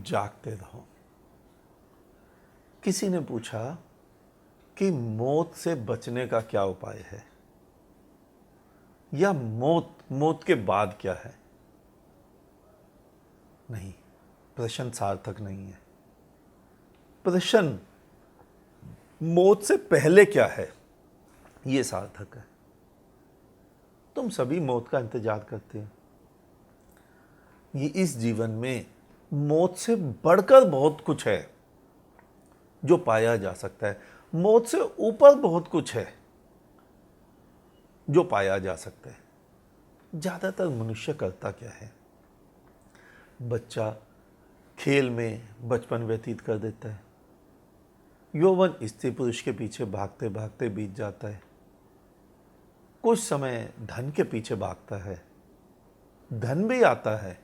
जागते रहो। किसी ने पूछा कि मौत से बचने का क्या उपाय है, या मौत के बाद क्या है। नहीं, प्रश्न सार्थक नहीं है। प्रश्न मौत से पहले क्या है, यह सार्थक है। तुम सभी मौत का इंतजार करते हो। ये इस जीवन में मौत से बढ़कर बहुत कुछ है जो पाया जा सकता है। मौत से ऊपर बहुत कुछ है जो पाया जा सकता है। ज्यादातर मनुष्य करता क्या है, बच्चा खेल में बचपन व्यतीत कर देता है। यौवन स्त्री पुरुष के पीछे भागते भागते बीत जाता है। कुछ समय धन के पीछे भागता है, धन भी आता है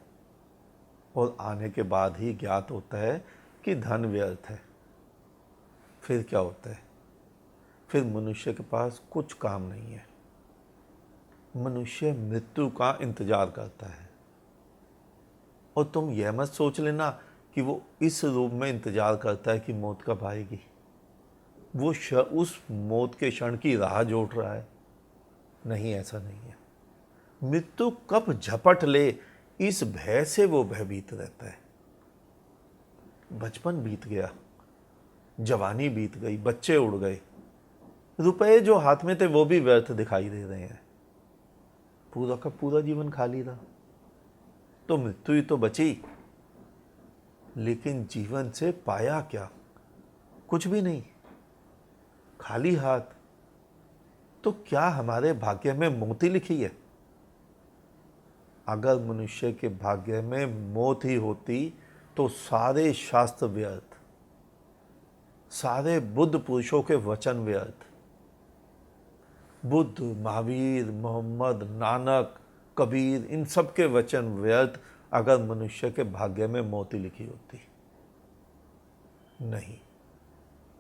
और आने के बाद ही ज्ञात होता है कि धन व्यर्थ है। फिर क्या होता है, फिर मनुष्य के पास कुछ काम नहीं है। मनुष्य मृत्यु का इंतजार करता है। और तुम यह मत सोच लेना कि वो इस रूप में इंतजार करता है कि मौत कब आएगी। वो उस मौत के क्षण की राह जोड़ रहा है। नहीं, ऐसा नहीं है। मृत्यु कब झपट ले, इस भय से वो भयभीत रहता है। बचपन बीत गया, जवानी बीत गई, बच्चे उड़ गए, रुपए जो हाथ में थे वो भी व्यर्थ दिखाई दे रहे हैं। पूरा का पूरा जीवन खाली रहा। तो मृत्यु ही तो बची, लेकिन जीवन से पाया क्या? कुछ भी नहीं, खाली हाथ। तो क्या हमारे भाग्य में मौत ही लिखी है? अगर मनुष्य के भाग्य में मौत ही होती तो सारे शास्त्र व्यर्थ, सारे बुद्ध पुरुषों के वचन व्यर्थ। बुद्ध, महावीर, मोहम्मद, नानक, कबीर, इन सब के वचन व्यर्थ अगर मनुष्य के भाग्य में मौत ही लिखी होती। नहीं,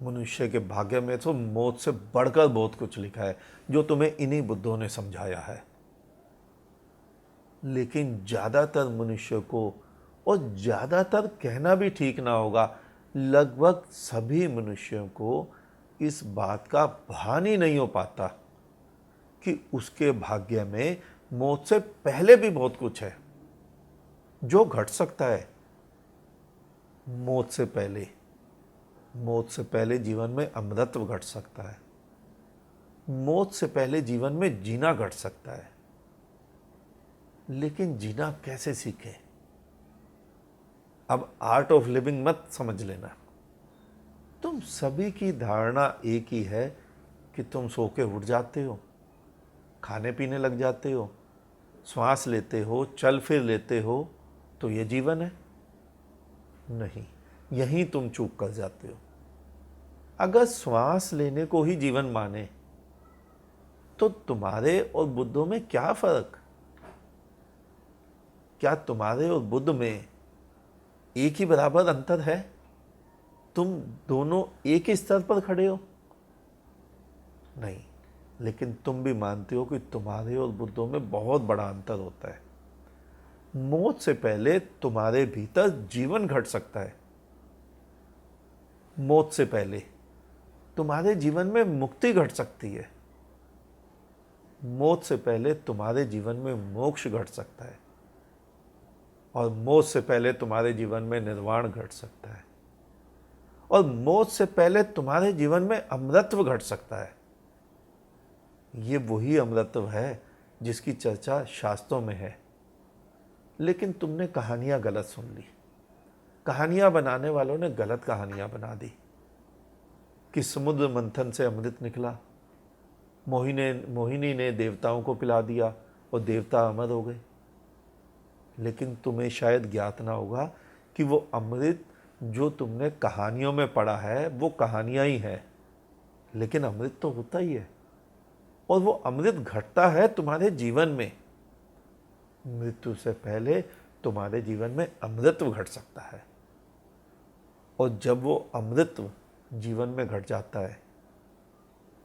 मनुष्य के भाग्य में तो मौत से बढ़कर बहुत कुछ लिखा है, जो तुम्हें इन्हीं बुद्धों ने समझाया है। लेकिन ज्यादातर मनुष्य को, और ज्यादातर कहना भी ठीक ना होगा, लगभग सभी मनुष्यों को इस बात का भान ही नहीं हो पाता कि उसके भाग्य में मौत से पहले भी बहुत कुछ है जो घट सकता है। मौत से पहले जीवन में अमृतत्व घट सकता है। मौत से पहले जीवन में जीना घट सकता है। लेकिन जीना कैसे सीखे? अब आर्ट ऑफ लिविंग मत समझ लेना। तुम सभी की धारणा एक ही है कि तुम सो के उठ जाते हो, खाने पीने लग जाते हो, श्वास लेते हो, चल फिर लेते हो, तो ये जीवन है। नहीं, यहीं तुम चूक कर जाते हो। अगर श्वास लेने को ही जीवन माने तो तुम्हारे और बुद्धों में क्या फर्क? क्या तुम्हारे और बुद्ध में एक ही बराबर अंतर है? तुम दोनों एक ही स्तर पर खड़े हो? नहीं, लेकिन तुम भी मानते हो कि तुम्हारे और बुद्धों में बहुत बड़ा अंतर होता है। मौत से पहले तुम्हारे भीतर जीवन घट सकता है। मौत से पहले तुम्हारे जीवन में मुक्ति घट सकती है। मौत से पहले तुम्हारे जीवन में मोक्ष घट सकता है। और मौत से पहले तुम्हारे जीवन में निर्वाण घट सकता है। और मौत से पहले तुम्हारे जीवन में अमृतत्व घट सकता है। ये वही अमृतत्व है जिसकी चर्चा शास्त्रों में है। लेकिन तुमने कहानियां गलत सुन ली। कहानियां बनाने वालों ने गलत कहानियां बना दी कि समुद्र मंथन से अमृत निकला, मोहिनी ने देवताओं को पिला दिया और देवता अमर हो गए। लेकिन तुम्हें शायद ज्ञात ना होगा कि वो अमृत जो तुमने कहानियों में पढ़ा है वो कहानियां ही है, लेकिन अमृत तो होता ही है। और वो अमृत घटता है तुम्हारे जीवन में। मृत्यु से पहले तुम्हारे जीवन में अमृतत्व घट सकता है। और जब वो अमृतत्व जीवन में घट जाता है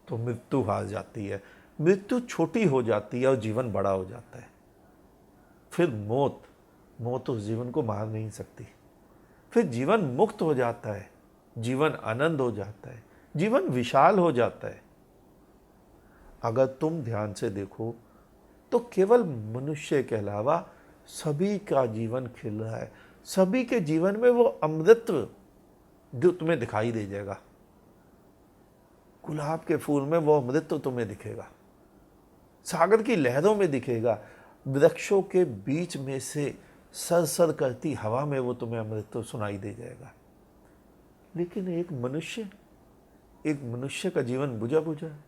तो मृत्यु हार जाती है। मृत्यु छोटी हो जाती है और जीवन बड़ा हो जाता है। फिर मौत उस जीवन को मार नहीं सकती। फिर जीवन मुक्त हो जाता है, जीवन आनंद हो जाता है, जीवन विशाल हो जाता है। अगर तुम ध्यान से देखो तो केवल मनुष्य के अलावा सभी का जीवन खिल रहा है। सभी के जीवन में वो अमृतत्व जो तुम्हें दिखाई दे जाएगा। गुलाब के फूल में वो अमृतत्व तुम्हें दिखेगा, सागर की लहरों में दिखेगा, वृक्षों के बीच में से सरसर करती हवा में वो तुम्हें अमृतत्व सुनाई दे जाएगा। लेकिन एक मनुष्य का जीवन बुझा बुझा है।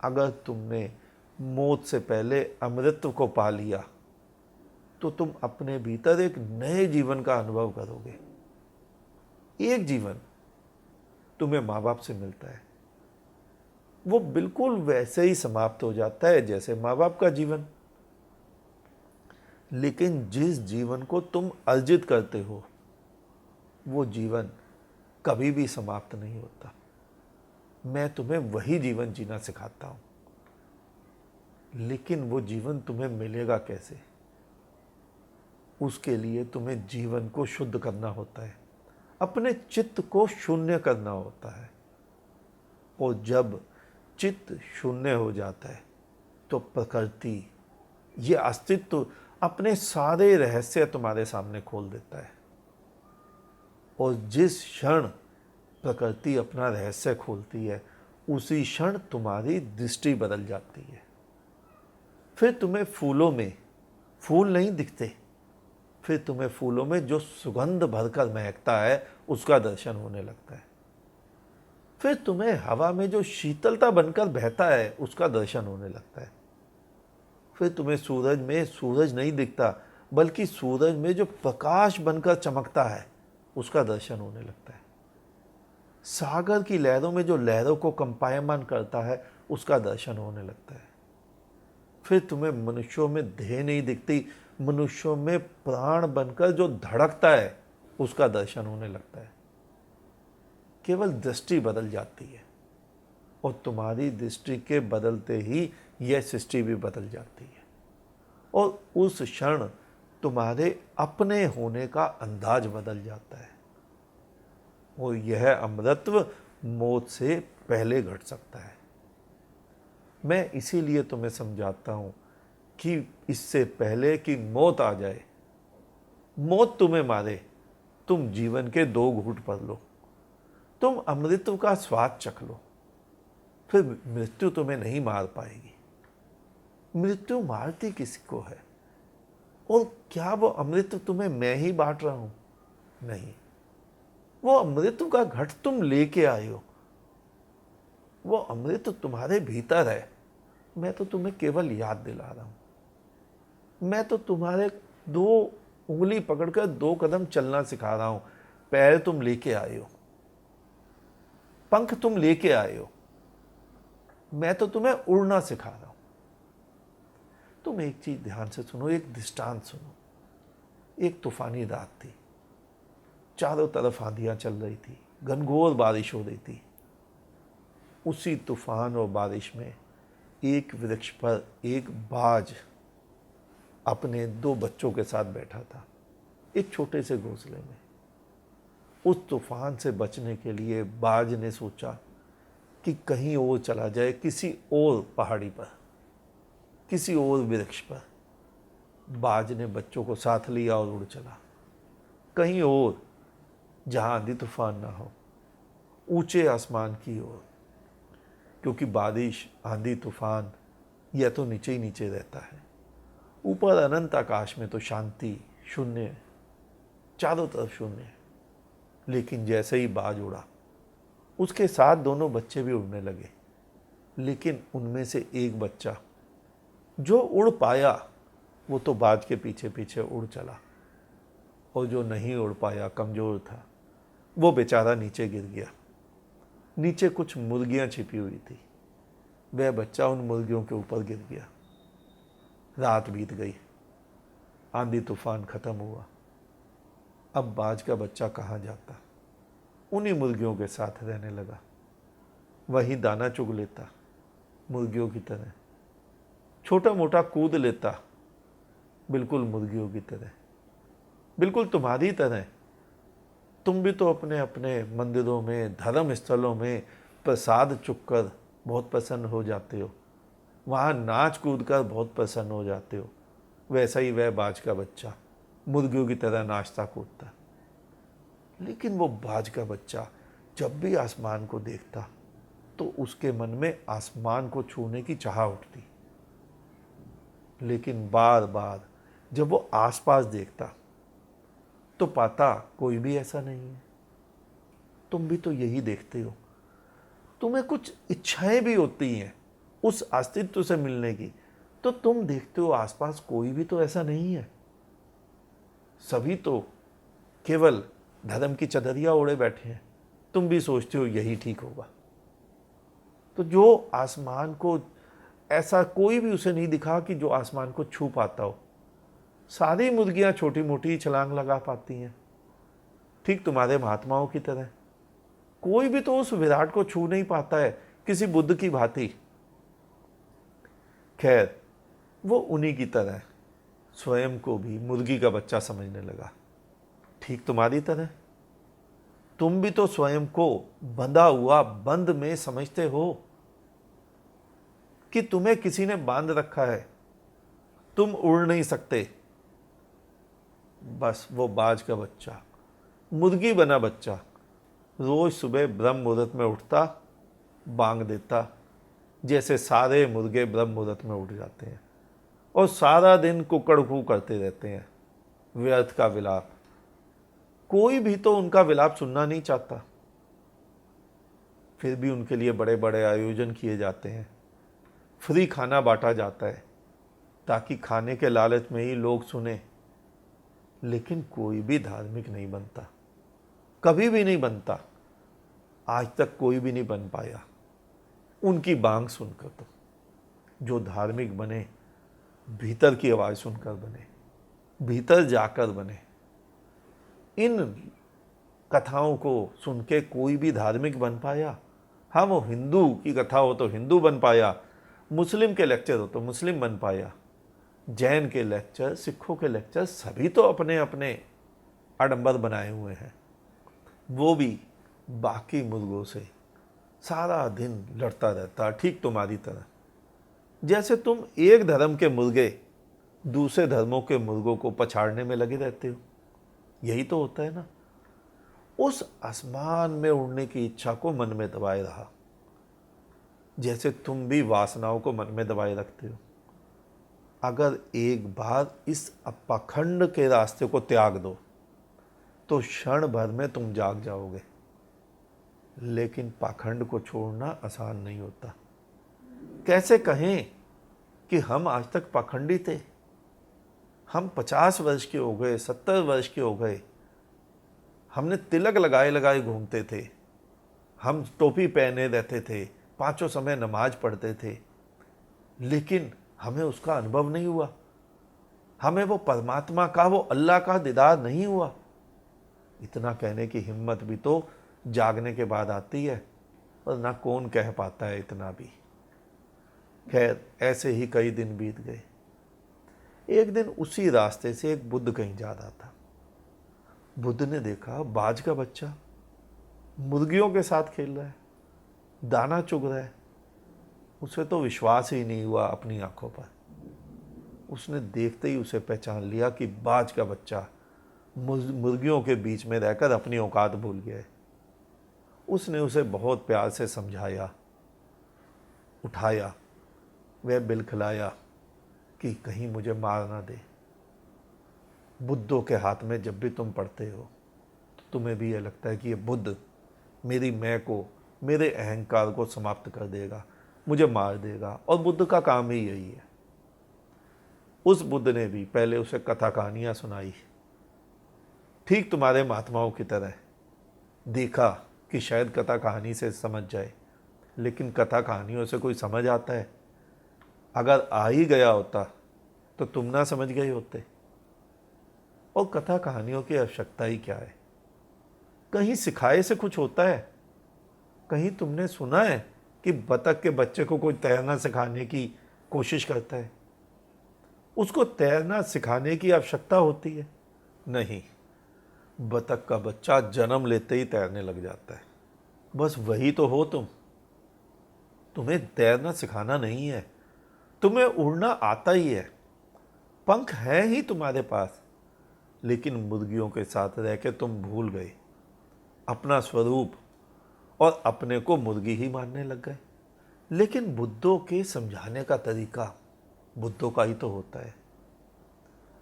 अगर तुमने मौत से पहले अमृतत्व को पा लिया तो तुम अपने भीतर एक नए जीवन का अनुभव करोगे। एक जीवन तुम्हें माँ बाप से मिलता है, वो बिल्कुल वैसे ही समाप्त हो जाता है जैसे माँ बाप का जीवन। लेकिन जिस जीवन को तुम अर्जित करते हो वो जीवन कभी भी समाप्त नहीं होता। मैं तुम्हें वही जीवन जीना सिखाता हूं, लेकिन वो जीवन तुम्हें मिलेगा कैसे? उसके लिए तुम्हें जीवन को शुद्ध करना होता है, अपने चित्त को शून्य करना होता है। और जब चित्त शून्य हो जाता है तो प्रकृति, ये अस्तित्व अपने सारे रहस्य तुम्हारे सामने खोल देता है। और जिस क्षण प्रकृति अपना रहस्य खोलती है उसी क्षण तुम्हारी दृष्टि बदल जाती है। फिर तुम्हें फूलों में फूल नहीं दिखते, फिर तुम्हें फूलों में जो सुगंध भरकर महकता है उसका दर्शन होने लगता है। फिर तुम्हें हवा में जो शीतलता बनकर बहता है उसका दर्शन होने लगता है। फिर तुम्हें सूरज में सूरज नहीं दिखता, बल्कि सूरज में जो प्रकाश बनकर चमकता है उसका दर्शन होने लगता है। सागर की लहरों में जो लहरों को कंपायमान करता है उसका दर्शन होने लगता है। फिर तुम्हें मनुष्यों में देह नहीं दिखती, मनुष्यों में प्राण बनकर जो धड़कता है उसका दर्शन होने लगता है। केवल दृष्टि बदल जाती है और तुम्हारी दृष्टि के बदलते ही यह सृष्टि भी बदल जाती है। और उस क्षण तुम्हारे अपने होने का अंदाज बदल जाता है। और यह अमृतत्व मौत से पहले घट सकता है। मैं इसीलिए तुम्हें समझाता हूं कि इससे पहले कि मौत आ जाए, मौत तुम्हें मारे, तुम जीवन के 2 घूंट भर लो, तुम अमृतत्व का स्वाद चख लो, फिर मृत्यु तुम्हें नहीं मार पाएगी। मृत्यु मारती किसी को है? और क्या वो अमृतत्व तुम्हें मैं ही बांट रहा हूं? नहीं, वो अमृतत्व का घट तुम लेके आए हो, वो अमृत तुम्हारे भीतर है। मैं तो तुम्हें केवल याद दिला रहा हूं। मैं तो तुम्हारे 2 उंगली पकड़कर 2 कदम चलना सिखा रहा हूं। पैर तुम लेके आए हो, पंख तुम लेके आए हो, मैं तो तुम्हें उड़ना सिखा रहा हूं। तुम एक चीज ध्यान से सुनो, एक दृष्टांत सुनो। एक तूफानी रात थी, चारों तरफ आंधियां चल रही थी, घनघोर बारिश हो रही थी। उसी तूफान और बारिश में एक वृक्ष पर एक बाज अपने 2 बच्चों के साथ बैठा था, एक छोटे से घोंसले में। उस तूफान से बचने के लिए बाज ने सोचा कि कहीं और चला जाए, किसी और पहाड़ी पर, किसी और वृक्ष पर। बाज ने बच्चों को साथ लिया और उड़ चला कहीं और, जहां आंधी तूफान ना हो, ऊंचे आसमान की ओर। क्योंकि बारिश, आंधी तूफान यह तो नीचे ही नीचे रहता है। ऊपर अनंत आकाश में तो शांति, शून्य, चारों तरफ शून्य। लेकिन जैसे ही बाज उड़ा, उसके साथ दोनों बच्चे भी उड़ने लगे। लेकिन उनमें से एक बच्चा जो उड़ पाया वो तो बाज के पीछे पीछे उड़ चला, और जो नहीं उड़ पाया, कमजोर था, वो बेचारा नीचे गिर गया। नीचे कुछ मुर्गियां छिपी हुई थी, वह बच्चा उन मुर्गियों के ऊपर गिर गया। रात बीत गई, आंधी तूफान खत्म हुआ। अब बाज का बच्चा कहाँ जाता? उन्हीं मुर्गियों के साथ रहने लगा, वहीं दाना चुग लेता, मुर्गियों की तरह छोटा मोटा कूद लेता, बिल्कुल मुर्गियों की तरह, बिल्कुल तुम्हारी तरह तुम भी तो अपने अपने मंदिरों में, धर्म स्थलों में प्रसाद चुककर बहुत प्रसन्न हो जाते हो, वहाँ नाच कूद कर बहुत प्रसन्न हो जाते हो। वैसा ही वह बाज का बच्चा मुर्गियों की तरह नाचता कूदता। लेकिन वो बाज का बच्चा जब भी आसमान को देखता तो उसके मन में आसमान को छूने की चाह उठती। लेकिन बार बार जब वो आसपास देखता तो पाता कोई भी ऐसा नहीं है। तुम भी तो यही देखते हो। तुम्हें कुछ इच्छाएं भी होती हैं उस अस्तित्व से मिलने की, तो तुम देखते हो आसपास कोई भी तो ऐसा नहीं है। सभी तो केवल धर्म की चदरिया ओढ़े बैठे हैं। तुम भी सोचते हो यही ठीक होगा। तो जो आसमान को, ऐसा कोई भी उसे नहीं दिखा कि जो आसमान को छू पाता हो। सारी मुर्गियां छोटी मोटी छलांग लगा पाती हैं, ठीक तुम्हारे महात्माओं की तरह। कोई भी तो उस विराट को छू नहीं पाता है, किसी बुद्ध की भांति। खैर, वो उन्हीं की तरह स्वयं को भी मुर्गी का बच्चा समझने लगा, ठीक तुम्हारी तरह। तुम भी तो स्वयं को बंधा हुआ बंद में समझते हो कि तुम्हें किसी ने बांध रखा है, तुम उड़ नहीं सकते। बस वो बाज का बच्चा, मुर्गी बना बच्चा, रोज सुबह ब्रह्म मुहूर्त में उठता, बांग देता, जैसे सारे मुर्गे ब्रह्म मुहूर्त में उठ जाते हैं, और सारा दिन कुकड़ कू करते रहते हैं, व्यर्थ का विलाप। कोई भी तो उनका विलाप सुनना नहीं चाहता। फिर भी उनके लिए बड़े बड़े आयोजन किए जाते हैं, फ्री खाना बांटा जाता है ताकि खाने के लालच में ही लोग सुने। लेकिन कोई भी धार्मिक नहीं बनता, कभी भी नहीं बनता। आज तक कोई भी नहीं बन पाया उनकी बांग सुनकर। तो जो धार्मिक बने, भीतर की आवाज़ सुनकर बने, भीतर जाकर बने। इन कथाओं को सुन के कोई भी धार्मिक बन पाया? हाँ, वो हिंदू की कथा हो तो हिंदू बन पाया, मुस्लिम के लेक्चर हो तो मुस्लिम बन पाया, जैन के लेक्चर, सिखों के लेक्चर, सभी तो अपने अपने आडंबर बनाए हुए हैं। वो भी बाकी मुर्गों से सारा दिन लड़ता रहता, ठीक तुम्हारी तरह। जैसे तुम एक धर्म के मुर्गे दूसरे धर्मों के मुर्गों को पछाड़ने में लगे रहते हो। यही तो होता है ना। उस आसमान में उड़ने की इच्छा को मन में दबाए रहा, जैसे तुम भी वासनाओं को मन में दबाए रखते हो। अगर एक बार इस पाखंड के रास्ते को त्याग दो तो क्षण भर में तुम जाग जाओगे। लेकिन पाखंड को छोड़ना आसान नहीं होता। कैसे कहें कि हम आज तक पाखंडी थे? हम 50 वर्ष के हो गए, 70 वर्ष के हो गए, हमने तिलक लगाए लगाए घूमते थे, हम टोपी पहने रहते थे, पांचों समय नमाज पढ़ते थे, लेकिन हमें उसका अनुभव नहीं हुआ। हमें वो परमात्मा का, वो अल्लाह का दीदार नहीं हुआ। इतना कहने की हिम्मत भी तो जागने के बाद आती है, और ना कौन कह पाता है इतना भी। खैर, ऐसे ही कई दिन बीत गए। एक दिन उसी रास्ते से एक बुद्ध कहीं जा रहा था। बुद्ध ने देखा बाज का बच्चा मुर्गियों के साथ खेल रहा है, दाना चुग रहा है। उसे तो विश्वास ही नहीं हुआ अपनी आंखों पर। उसने देखते ही उसे पहचान लिया कि बाज का बच्चा मुर्गियों के बीच में रहकर अपनी औकात भूल गया है। उसने उसे बहुत प्यार से समझाया, उठाया, वह बिल खिलाया कि कहीं मुझे मार ना दे। बुद्धों के हाथ में जब भी तुम पड़ते हो तो तुम्हें भी यह लगता है कि ये बुद्ध मेरी मैं को, मेरे अहंकार को समाप्त कर देगा, मुझे मार देगा, और बुद्ध का काम ही यही है। उस बुद्ध ने भी पहले उसे कथा कहानियाँ सुनाई, ठीक तुम्हारे महात्माओं की तरह। देखा कि शायद कथा कहानी से समझ जाए, लेकिन कथा कहानियों से कोई समझ आता है? अगर आ ही गया होता तो तुम ना समझ गए होते। और कथा कहानियों की आवश्यकता ही क्या है? कहीं सिखाए से कुछ होता है? कहीं तुमने सुना है कि बतख के बच्चे को कोई तैरना सिखाने की कोशिश करता है? उसको तैरना सिखाने की आवश्यकता होती है? नहीं। बतख का बच्चा जन्म लेते ही तैरने लग जाता है। बस वही तो हो तुम। तुम्हें तैरना सिखाना नहीं है, तुम्हें उड़ना आता ही है, पंख है ही तुम्हारे पास। लेकिन मुर्गियों के साथ रह के तुम भूल गए अपना स्वरूप और अपने को मुर्गी ही मानने लग गए। लेकिन बुद्धों के समझाने का तरीका बुद्धों का ही तो होता है।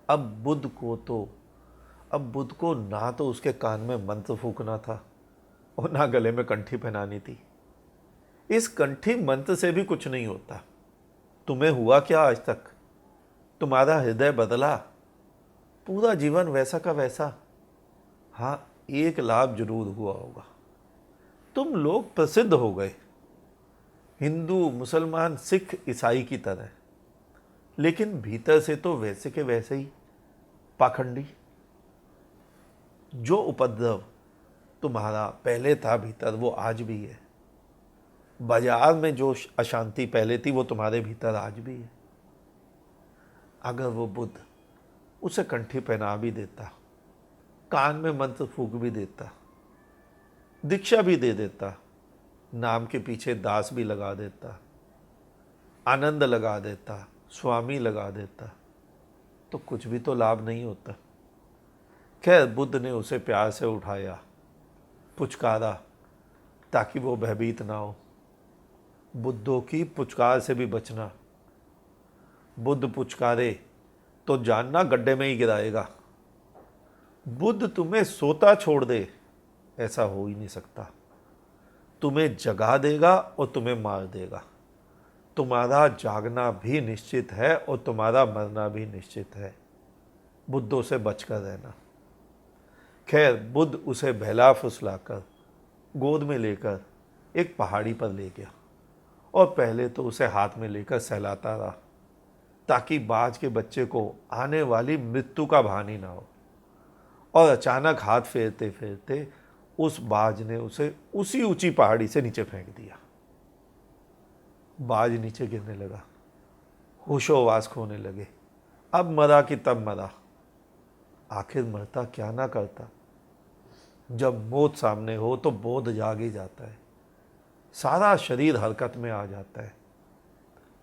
अब बुद्ध को ना तो उसके कान में मंत्र फूकना था और ना गले में कंठी पहनानी थी। इस कंठी मंत्र से भी कुछ नहीं होता। तुम्हें हुआ क्या आज तक? तुम्हारा हृदय बदला, पूरा जीवन वैसा का वैसा। हाँ, एक लाभ जरूर हुआ होगा, तुम लोग प्रसिद्ध हो गए, हिंदू मुसलमान सिख ईसाई की तरह। लेकिन भीतर से तो वैसे के वैसे ही पाखंडी। जो उपद्रव तुम्हारा पहले था भीतर, वो आज भी है। बाजार में जो अशांति पहले थी, वो तुम्हारे भीतर आज भी है। अगर वो बुद्ध उसे कंठी पहना भी देता, कान में मंत्र फूक भी देता, दीक्षा भी दे देता, नाम के पीछे दास भी लगा देता, आनंद लगा देता, स्वामी लगा देता, तो कुछ भी तो लाभ नहीं होता। खैर, बुद्ध ने उसे प्यार से उठाया, पुचकारा, ताकि वो भयभीत ना हो। बुद्धों की पुचकार से भी बचना। बुद्ध पुचकारे तो जानना गड्ढे में ही गिराएगा। बुद्ध तुम्हें सोता छोड़ दे, ऐसा हो ही नहीं सकता। तुम्हें जगा देगा और तुम्हें मार देगा। तुम्हारा जागना भी निश्चित है और तुम्हारा मरना भी निश्चित है। बुद्धों से बचकर रहना। खैर, बुद्ध उसे बहला फुसलाकर गोद में लेकर एक पहाड़ी पर ले गया और पहले तो उसे हाथ में लेकर सहलाता रहा, ताकि बाज के बच्चे को आने वाली मृत्यु का भान ही ना हो। और अचानक हाथ फेरते फेरते उस बाज ने उसे उसी ऊंची पहाड़ी से नीचे फेंक दिया। बाज नीचे गिरने लगा, होशोवास खोने लगे। अब मरा कि तब मरा। आखिर मरता क्या ना करता। जब मौत सामने हो तो बोध जाग ही जाता है, सारा शरीर हरकत में आ जाता है,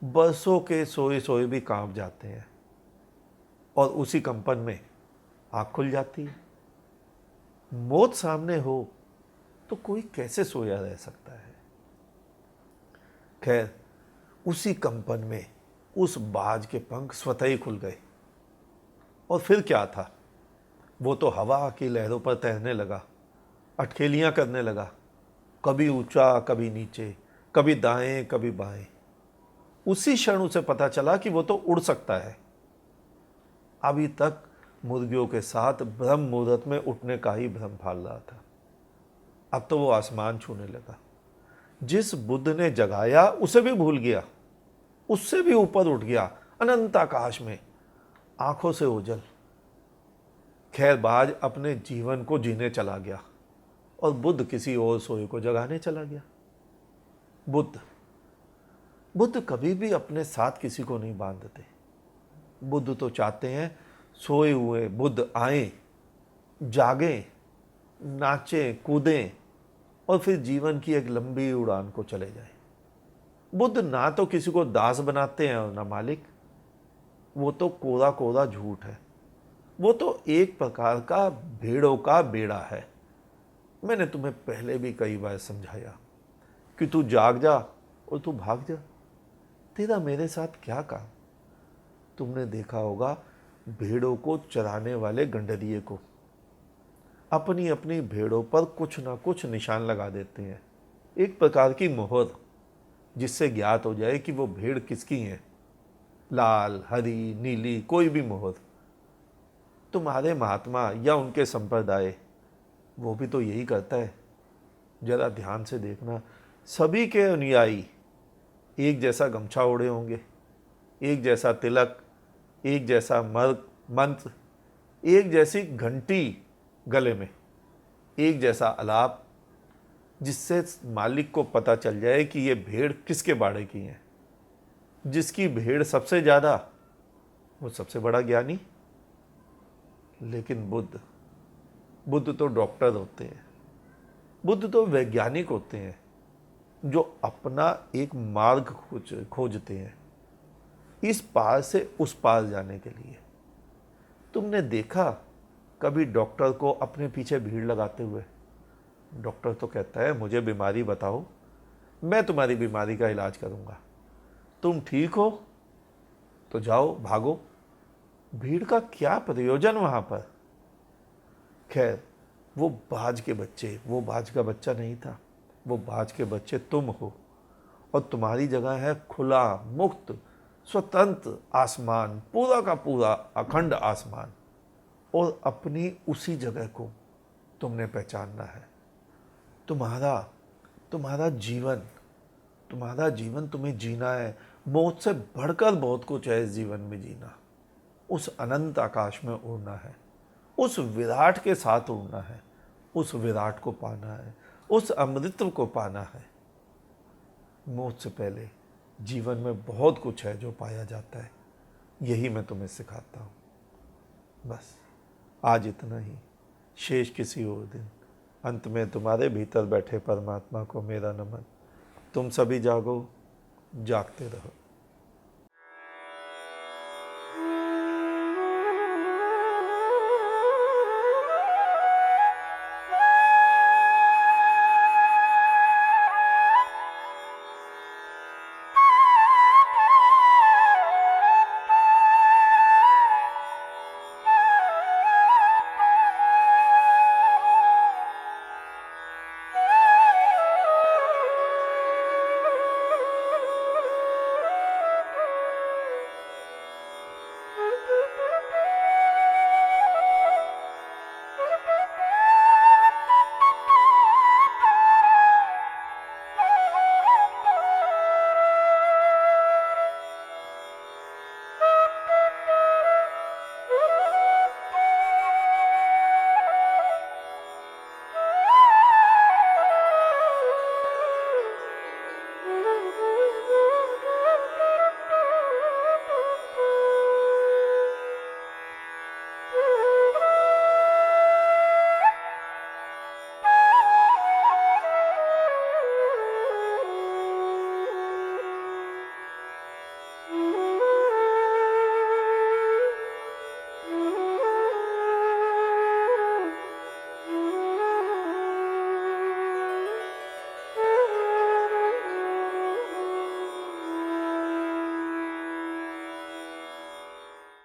बरसों के सोए सोए भी कांप जाते हैं और उसी कंपन में आँख खुल जाती है। मौत सामने हो तो कोई कैसे सोया रह सकता है। खैर, उसी कंपन में उस बाज के पंख स्वतः ही खुल गए। और फिर क्या था, वो तो हवा की लहरों पर तैरने लगा, अटखेलियां करने लगा, कभी ऊंचा कभी नीचे, कभी दाएं कभी बाएं। उसी क्षण उसे पता चला कि वो तो उड़ सकता है। अभी तक मुर्गियों के साथ ब्रह्म मुहूर्त में उठने का ही भ्रम फाल रहा था, अब तो वो आसमान छूने लगा। जिस बुद्ध ने जगाया उसे भी भूल गया, उससे भी ऊपर उठ गया अनंत आकाश में, आंखों से ओझल। खैर, बाज अपने जीवन को जीने चला गया और बुद्ध किसी और सोए को जगाने चला गया। बुद्ध कभी भी अपने साथ किसी को नहीं बांधते। बुद्ध तो चाहते हैं सोए हुए बुद्ध आए, जागें, नाचें, कूदें और फिर जीवन की एक लंबी उड़ान को चले जाएं। बुद्ध ना तो किसी को दास बनाते हैं और ना मालिक। वो तो कोरा कोरा झूठ है। वो तो एक प्रकार का भेड़ों का बेड़ा है। मैंने तुम्हें पहले भी कई बार समझाया कि तू जाग जा और तू भाग जा। तेरा मेरे साथ क्या काम। तुमने देखा होगा भेड़ों को चराने वाले गंडरिये को, अपनी अपनी भेड़ों पर कुछ ना कुछ निशान लगा देते हैं, एक प्रकार की मोहर, जिससे ज्ञात हो जाए कि वो भेड़ किसकी है। लाल, हरी, नीली, कोई भी मोहर। तुम्हारे महात्मा या उनके संप्रदाय, वो भी तो यही करता है। जरा ध्यान से देखना, सभी के अनुयायी एक जैसा गमछा ओढ़े होंगे, एक जैसा तिलक, एक जैसा मंत्र, एक जैसी घंटी गले में, एक जैसा अलाप, जिससे मालिक को पता चल जाए कि ये भेड़ किसके बाड़े की है। जिसकी भेड़ सबसे ज़्यादा, वो सबसे बड़ा ज्ञानी। लेकिन बुद्ध तो डॉक्टर होते हैं, बुद्ध तो वैज्ञानिक होते हैं जो अपना एक मार्ग खोजते हैं इस पार से उस पार जाने के लिए। तुमने देखा कभी डॉक्टर को अपने पीछे भीड़ लगाते हुए? डॉक्टर तो कहता है मुझे बीमारी बताओ, मैं तुम्हारी बीमारी का इलाज करूंगा, तुम ठीक हो तो जाओ भागो। भीड़ का क्या प्रयोजन वहां पर? खैर, वो बाज के बच्चे, वो बाज का बच्चा नहीं था, वो बाज के बच्चे तुम हो, और तुम्हारी जगह है खुला, मुक्त, स्वतंत्र आसमान, पूरा का पूरा अखंड आसमान। और अपनी उसी जगह को तुमने पहचानना है। तुम्हारा तुम्हारा जीवन तुम्हारा जीवन तुम्हें जीना है। मौत से बढ़कर बहुत कुछ है इस जीवन में जीना। उस अनंत आकाश में उड़ना है, उस विराट के साथ उड़ना है, उस विराट को पाना है, उस अमृतत्व को पाना है। मौत से पहले जीवन में बहुत कुछ है जो पाया जाता है, यही मैं तुम्हें सिखाता हूँ। बस आज इतना ही, शेष किसी और दिन। अंत में तुम्हारे भीतर बैठे परमात्मा को मेरा नमन। तुम सभी जागो, जागते रहो।